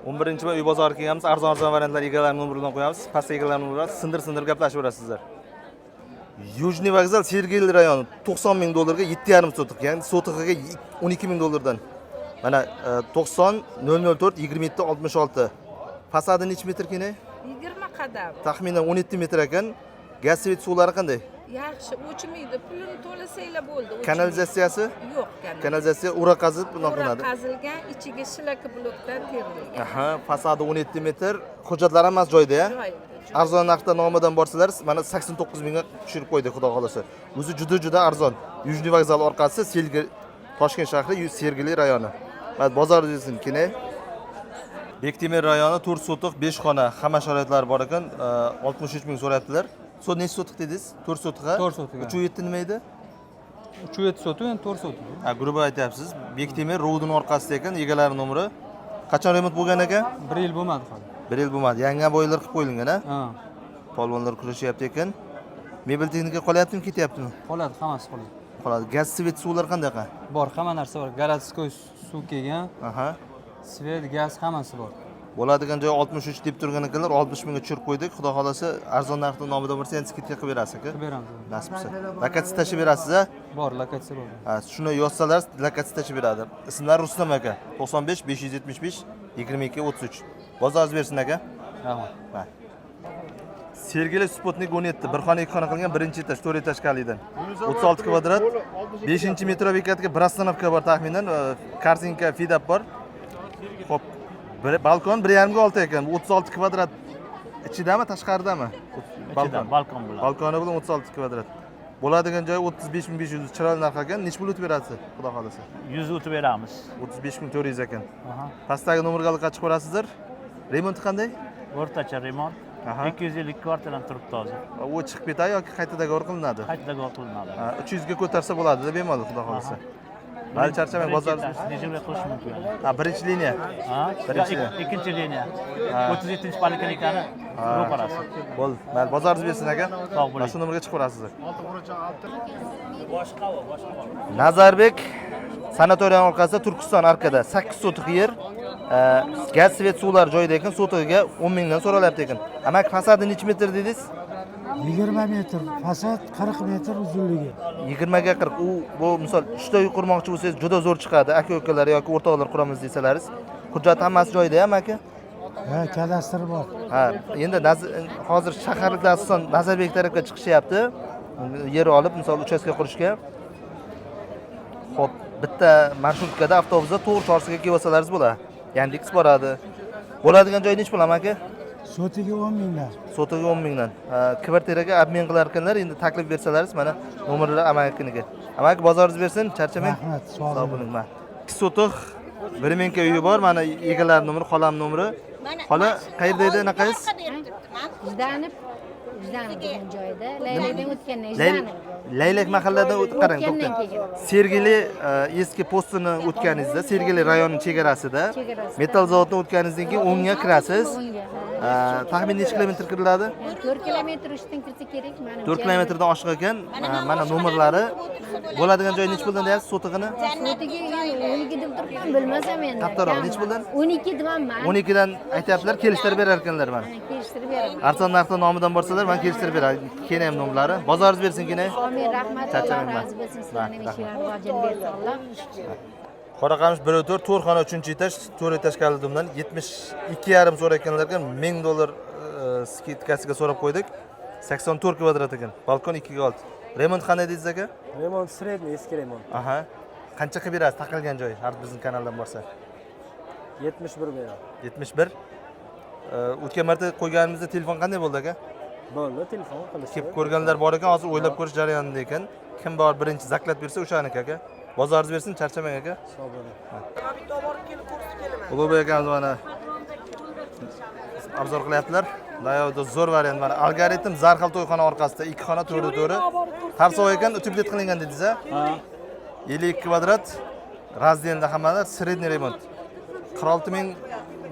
11-va uy bozoriga kelganmiz. Arzon variantlar egalarining nomeridan qo'yamiz. Pastga egalarining nomeri sindir gaplashaverasizlar. Yujniy vokzal, Sergeli rayoni 90 ming dollarga 7,5 sotiq, ya'ni sotiqiga 12 ming dollardan. Mana 90 004 27 66. Fasadi necha metr kerak? 20 qadam. Taxminan 17 metr ekan. Gaz svet suvlari qanday? Yaxshi, o'chmaydi. Pulini to'lasanglar bo'ldi. Kanalizatsiyasi? Yo'q, kanalizatsiya ura qazib bunaqa qilinadi. Qazilgan, ichiga shilaka blokdan terilgan. Aha, fasadi 17 metr. Hujjatlar hammasi joyida-ya? Joyida. Arzon narxda nomidan borsalar, mana 89 mingga tushirib qo'ydi, xudo xolasa. O'zi juda arzon. Yujniy vokzal orqasi Toshkent shahri, Sergeli rayoni. Mana bozoringizni kene. Bektemir rayoni 4 sotiq 5 xona, hamma sharoitlari bor ekan, 63 ming so'rayaptilar. Necha sotiq dedingiz? 4 sotiqqa? 4 sotiq. 3.7 nima edi? 3.7 sotiq, endi 4 sotiq. Ha, gruba aytyapsiz. Bektemir ro'dning orqasida ekan, egalari nomeri. Qachon remont bo'lgan ekan? 1 yil bo'lmadi hali. 1 yil bo'lmadi. Yangi boylar qilib qo'yilgan, ha? Polvonlar kurashyapti ekan. Mebel texnika qolyaptimi, ketyaptimi? Qoladi, hammasi qoladi. Qoladi. Gaz, svet, suvlar qanday qa? Bor, hamma narsa bor. Garadskoy suv kelgan. Aha. Svet, gaz hammasi bor. Bo'ladigan joy 63 deb turgan ekanlar, 60 mingga tushirib qo'ydik. Xudo xolasa arzon narxda nomida bo'lsa, endi skidka qilib berasiz aka. Qilib beramiz. Nasib bo'lsa. Lokatsiya tashib berasiz, a? Bor, lokatsiya bor. Ha, shuni yozsalar, lokatsiya tashib beradi. Ismlar Rustam aka. 95 575 22 33. Bozoringiz bersin aka. Rahmat. Ha. Sergeli Sputnik 17, bir xona ikki xona qilgan, birinchi etaj, 4 etaj kalidan. 36 kvadrat, 5-metro bekatga bir ostanovka bor taxminan, kartinka, fidap bor. Xo'p, balkon 1,5 ga 6 ekan. 36 kvadrat ichidami, tashqaridami? Balkon bilan. Balkoni bilan 36 kvadrat. Bo'ladigan joy 35500, chiroyli narx ekan. Nech pul o'tib berasiz, xudo xolasa? 100 o'tib beramiz. 35400 ekan. Aha. Pastdagi nomerga chiqib ko'rasizlar. Remonti qanday? O'rtacha remont. 250 kvartadan turibdi hozir. U chiqib ketadi yoki qaytadan g'or qilinadi? Qaytadan qilinadi. 300 ga ko'tarsa bo'ladi deb bemalol, xudo xolasa. Hali charchamang, bozoringiz. Dejurlik qilish mumkin. Ha, birinchi liniya. Ha, ikkinchi liniya. 37-poliklinikani ro'parasi. Bo'l, mayli, bozoringiz bersin aka. Sog' bo'ling. Shu nomerga chiqib ko'rasizlar. Boshqa. Nazarbek sanatoriya orqasida Turkiston arkada 8 sotiq yer. Gaz, svet, suvlar joyida ekan, sotiqiga 10 mingdan so'ralyapti ekan. Amak fasadi necha metr dedingiz? 20 metr, fasad 40 metr uzunligi. 20 ga 40. Bu misol 3 ta uy qurmoqchi bo'lsangiz juda zo'r chiqadi. Aka-ukalar yoki o'rtoqlar quramiz desalaringiz. Hujjat hammasi joyida-mi aka? Ha, kadastr bor. Ha, endi hozir shaharliklar asosan Nazarbek tarafga chiqishyapti. Yer olib, misol uchastka qurishga. Xo'p, bitta marshrutkada avtobusda to'g'ri chorsiga kelib olsalaringiz bo'ladi. Yandex boradi. Bo'ladigan joy nech pul amaki? Sotiga 10 mingdan. Sotiga 10 mingdan. Kvartiraga obmen qilar ekanlar, endi taklif bersalaringiz mana nomerlar amakiniga. Amaki bozoringiz bersin, charchamang. Rahmat, sog' bo'ling. 2 sotiq 1 mingga uyi bor, mana egalar nomeri, xolam nomeri. Xola qayerda edi anaqangiz? Izdanib degan joyda, Laylakdan o'tgandan izdanib. Laylak mahalladan qarang, O'tgandan to'xtang. keyin. Sergeli eski postini o'tganingizda, Sergeli rayonining chegarasida, metal zavoddan o'tganingizdan keyin o'ngga kirasiz. Taxmin necha kilometr kiriladi? 4 kilometr ustidan kirsa kerak. 4 kilometrdan oshiq ekan. Mana nomerlari. Bo'ladigan joy necha puldan deyapsiz sotig'ini? Sotiga 12 deb turibman, bilmasam endi. Kattaroq necha puldan? 12 deyapman. 12 dan aytyaptilar, kelishtirib berar ekanlar mana. Kelishtirib beraman. Arzon narxda nomidan borsalar, men kelishtirib beray. Keyin ham nomlari. Bozoringiz bersin keyin. Amin, rahmat. Charchamang. Alloh razı bo'lsin. Sizlarning ishlaringizni rivojini bersin Alloh. Qoraqamish 1-4, 4 xona 3-etaj, 4 etaj kalidomdan 72,5 so'rayotganlarga 1000 dollar skidkasiga so'rab qo'ydik. 84 kvadrat ekan. Balkon 2 ga 6. Remont qanday dedingiz aka? Remont sredniy, eski remont. Aha. Qancha qilib berasiz taqilgan joy har bizning kanaldan borsa? 71 beradi. 71. O'tgan marta qo'yganimizda telefon qanday bo'ldi aka? Bo'ldi, telefon qilish. Kelib ko'rganlar bor ekan, hozir o'ylab ko'rish jarayonida ekan. Kim bor birinchi zaklab bersa o'shaniki aka. Bozoringiz bersin, charchamang aka. Sog' bo'ling. Ulug'bek akamiz mana obzor qilyaptilar. Dayoda zo'r variant mana. Algoritm Zarxal to'yxona orqasida 2 xona 4-4. Tarsoq ekan, utublet qilingan dedingiz a? Ha. 52 kvadrat. Razdenda hammalar sredniy remont. 46 ming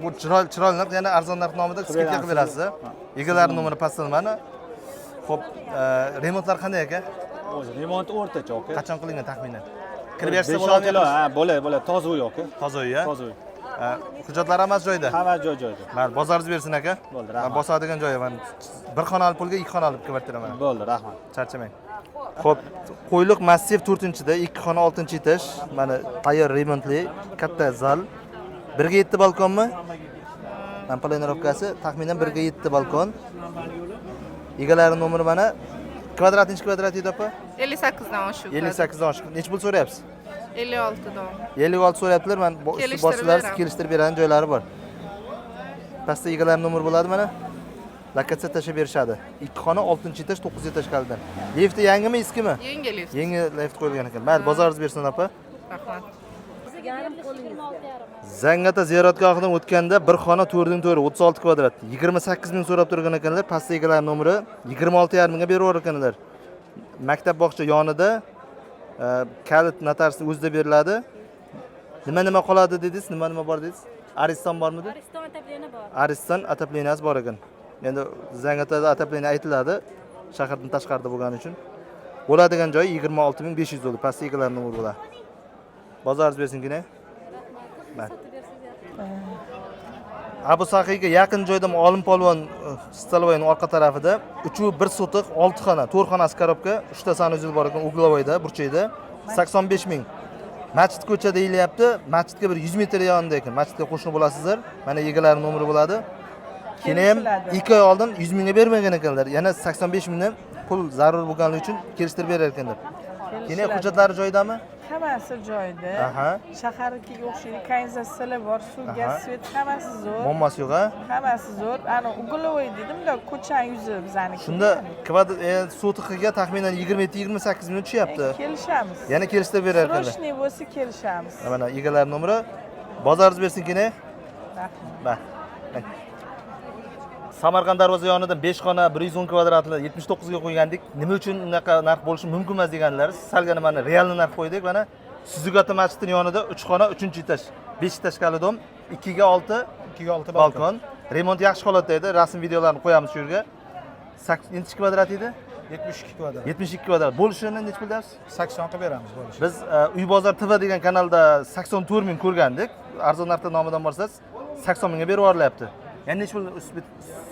bu chiroyli, yana arzon narx nomida skidka qilib berasiz. Egalar nomeri pastdan mana. Xo'p, remontlar qanday aka? O'zi remont o'rtacha aka. Qachon qilingan taxminan? Kirib bersa bo'ladimi? Ha, bo'ladi, toza uy aka. Toza uy, a? Toza uy. Hujjatlar hammasi joyida. Hamma joyda. Mayli, bozoringiz bersin aka. Bo'ldi, Men rahmat. bosadigan joyi mana bir xonali pulga 2 xonali kvartira mana. Bo'ldi, rahmat. Charchamang. Xo'p, qo'yliq massiv 4-da, 2 xona 6-etaj. Mana tayyor remontli katta zal. 1 ga 7 balkonmi? Mana planirovkasi taxminan 1 ga 7 balkon. Egalari nomeri mana kvadrat necha kvadrat edi opa? 58 dan oshib. 58 dan oshib. Necha pul so'rayapsiz? 56 dan. 56 so'rayaptilar. Men Kelishtirib boshchilar beraman. kelishtirib beradigan joylari bor. Pastda egalari nomeri bo'ladi mana. Lokatsiya tashab berishadi. 2 xona 6-etaj, 9-etaj qolgan. Lifti yangimi, eskimi? Yangi lift. Yangi lift qo'yilgan ekan. Mayli, bozoringiz bersin opa. Rahmat. Zangata ziyoratgohidan o'tganda bir xona 4-4 36 kvadrat 28 ming so'rab turgan ekanlar. Pastda egalar nomeri 26,5 mingga berib ekanlar. Maktab bog'cha yonida kalit notariusning o'zida beriladi. Nima qoladi dedingiz? Nima bor dedingiz? Ariston bormidi? Ariston atapleni bor. Ariston atapleniyasi bor ekan. Endi Zangatada atapleniya aytiladi, shahardan tashqarida bo'lgani uchun. Bo'ladigan joyi 26,500 dollar. Pastda egalar nomeri bo'ladi. Bozoringiz bersinkina. Abu Saxiyga yaqin joyda Olim polvon Stalovoyning orqa tarafida 3,1 sotiq 6 xona, 4 xonasi korobka, 3 ta sanuzel bor ekan, uglovoyda, burchakda 85 ming. Masjid ko'chada deyilyapti. Masjidga bir 100 metr yonida ekan. Masjidga qo'shni bo'lasizlar. Mana egalari nomeri bo'ladi. Keyin ham 2 oy oldin 100 mingga bermagan ekanlar. Yana 85 mingdan pul zarur bo'lganligi uchun kelishtirib berar ekanlar. Keyin hujjatlari joyidami? Hammasi joyida. Aha. Shaharga o'xshaydi, kanalizatsiyalar bor, suv, gaz, svet hammasi zo'r. Muammosi yo'q, ha? Hammasi zo'r. Ana Ugulovoy dedim-da, ko'chani yuzi bizaniki. Shunda sotiqiga taxminan 27-28 minut tushyapti. Kelishamiz. Yana kelishtirib berar ekanlar. Срочный bo'lsa kelishamiz. Mana egalar nomeri. Bozoringiz bersin keyin. Rahmat. Samarqand darvoza yonidan 5 xona 110 kvadratli 79 ga qo'ygandik. Nima uchun unaqa narx bo'lishi mumkin emas deganlar. Salgina mana realni narx qo'ydik. Mana Suzugata masjidining yonida 3 xona 3-etaj, 5-etaj kalidom, 2 ga 6 balkon. Remont yaxshi holatda edi. Rasm videolarni qo'yamiz shu yerga. 8 kvadrat edi? 72 kvadrat. 72 kvadrat. Bo'lishini necha pul deyapsiz? 80 qilib beramiz bo'lishi. Biz Uy bozor TV degan kanalda 84 ming ko'rgandik. Arzon narxda nomidan borsangiz 80 mingga berib yuborilyapti. Yana necha pul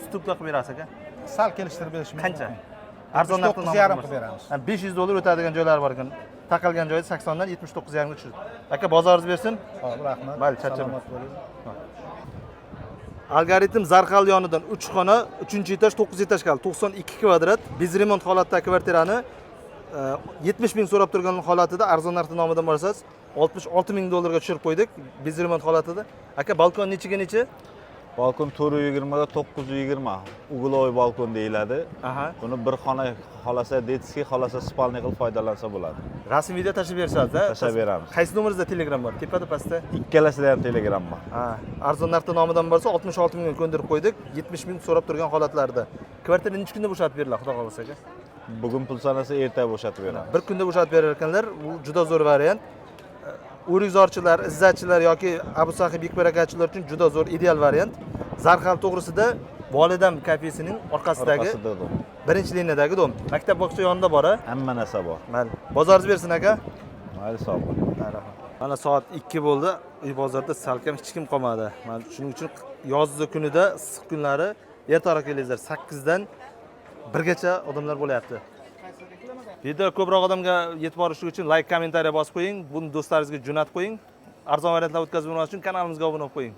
ustupda qilib berasiz aka? Sal kelishtirib berishimiz Qancha? Arzon narxda 9,5 qilib beramiz. 500 dollar o'tadigan joylari bor ekan. Taqalgan joyi 80 dan 79,5 ga tushdi. Aka bozoringiz bersin. Xo'p, rahmat. Mayli, charchamang. Salomat bo'ling. Algoritm Zarqal yonidan 3 xona, 3-etaj, 9-etaj qal, 92 kvadrat, bez remont holatdagi kvartirani 70 ming so'rab turgan holatida arzon narxda nomidan borsangiz 66 ming dollarga tushirib qo'ydik. Bez remont holatida. Aka balkon nechiga necha? Balkon 420 ga 920. Uglovoy balkon deyiladi. Aha. Buni bir xona xolasa detskiy, xolasa spalniy qilib foydalansa bo'ladi. Rasm video tashib berishadi-da. Tashab beramiz. Qaysi nomeringizda Telegram bor? Tepada, pastda? Ikkalasida ham Telegram bor. Ha, arzon narxda nomidan borsa 66 mingga ko'ndirib qo'ydik. 70 ming so'rab turgan holatlarda. Kvartira necha kunda bo'shatib beriladi, xudo xolasa aka? Bugun pul sanasa erta bo'shatib beramiz. Bir kunda bo'shatib berar ekanlar. Bu juda zo'r variant. O'rikzorchilar, izzatchilar yoki Abu Saxiy bekbarakachilar uchun juda zo'r ideal variant. Zarqal to'g'risida Volidam kafesining orqasidagi birinchi liniyadagi dom. Maktab bog'cha yonida bor-a? Hamma narsa bor. Mayli. Bozoringiz bersin aka. Mayli, sog' bo'ling. Mana soat 2 bo'ldi. Uy bozorda salkam hech kim qolmadi. Mana shuning uchun yozgi kunida, issiq kunlari ertaroq kelingizlar. 8 dan 1 gacha odamlar bo'layapti. Video ko'proq odamga yetib borishligi uchun like, kommentariya bosib qo'ying. Buni do'stlaringizga jo'natib qo'ying. Arzon variantlar o'tkazib bermoq uchun kanalimizga obuna bo'lib qo'ying.